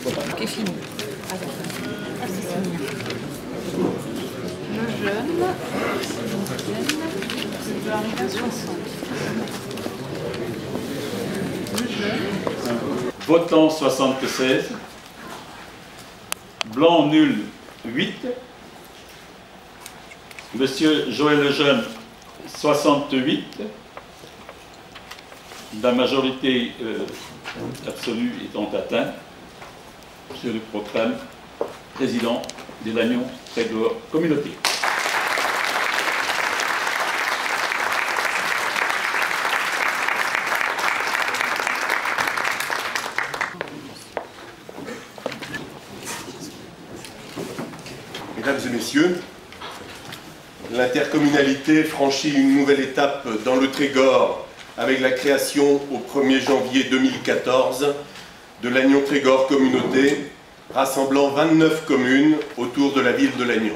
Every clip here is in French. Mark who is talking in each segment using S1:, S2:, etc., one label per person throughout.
S1: Ok, fini. Le jeune, il doit arriver à 60. Le jeune.
S2: Votant 76. Blanc nul 8. Monsieur Joël Lejeune 68. La majorité absolue étant atteinte, je le proclame président de l'Agnon Trégor Communauté.
S3: Mesdames et messieurs, l'intercommunalité franchit une nouvelle étape dans le Trégor avec la création au 1er janvier 2014 de l'Agnon Trégor Communauté, rassemblant 29 communes autour de la ville de Lannion.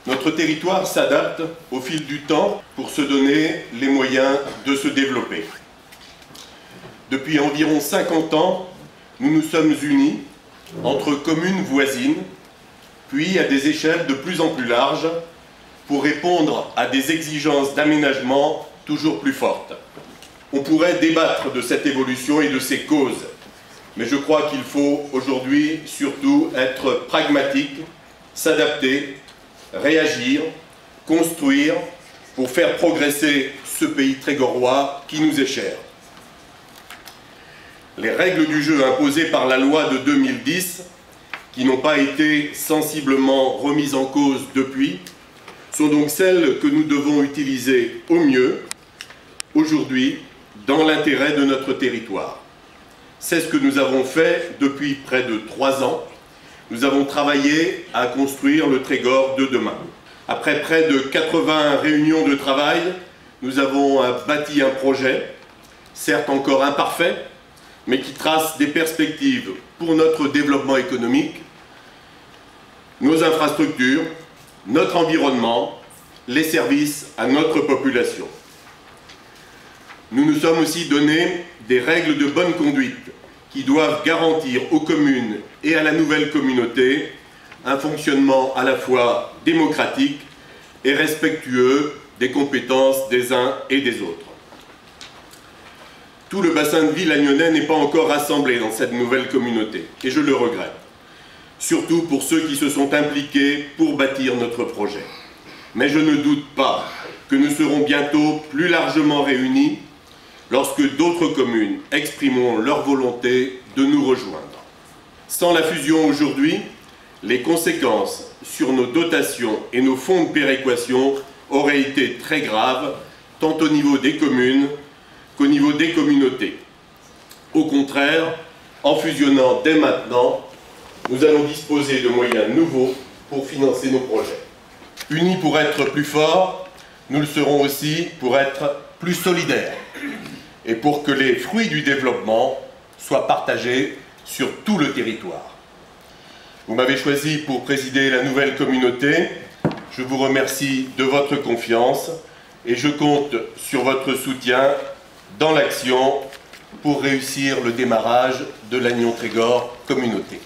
S3: Notre territoire s'adapte au fil du temps pour se donner les moyens de se développer. Depuis environ 50 ans, nous nous sommes unis entre communes voisines, puis à des échelles de plus en plus larges, pour répondre à des exigences d'aménagement toujours plus fortes. On pourrait débattre de cette évolution et de ses causes, mais je crois qu'il faut aujourd'hui surtout être pragmatique, s'adapter, réagir, construire pour faire progresser ce pays trégorois qui nous est cher. Les règles du jeu imposées par la loi de 2010, qui n'ont pas été sensiblement remises en cause depuis, sont donc celles que nous devons utiliser au mieux aujourd'hui dans l'intérêt de notre territoire. C'est ce que nous avons fait depuis près de 3 ans. Nous avons travaillé à construire le Trégor de demain. Après près de 80 réunions de travail, nous avons bâti un projet, certes encore imparfait, mais qui trace des perspectives pour notre développement économique, nos infrastructures, notre environnement, les services à notre population. Nous nous sommes aussi donné des règles de bonne conduite qui doivent garantir aux communes et à la nouvelle communauté un fonctionnement à la fois démocratique et respectueux des compétences des uns et des autres. Tout le bassin de vie lagnonnais n'est pas encore rassemblé dans cette nouvelle communauté, et je le regrette, surtout pour ceux qui se sont impliqués pour bâtir notre projet. Mais je ne doute pas que nous serons bientôt plus largement réunis lorsque d'autres communes exprimeront leur volonté de nous rejoindre. Sans la fusion aujourd'hui, les conséquences sur nos dotations et nos fonds de péréquation auraient été très graves, tant au niveau des communes qu'au niveau des communautés. Au contraire, en fusionnant dès maintenant, nous allons disposer de moyens nouveaux pour financer nos projets. Unis pour être plus forts, nous le serons aussi pour être plus solidaires et pour que les fruits du développement soient partagés sur tout le territoire. Vous m'avez choisi pour présider la nouvelle communauté. Je vous remercie de votre confiance et je compte sur votre soutien dans l'action pour réussir le démarrage de l'Agnon Trégor Communauté.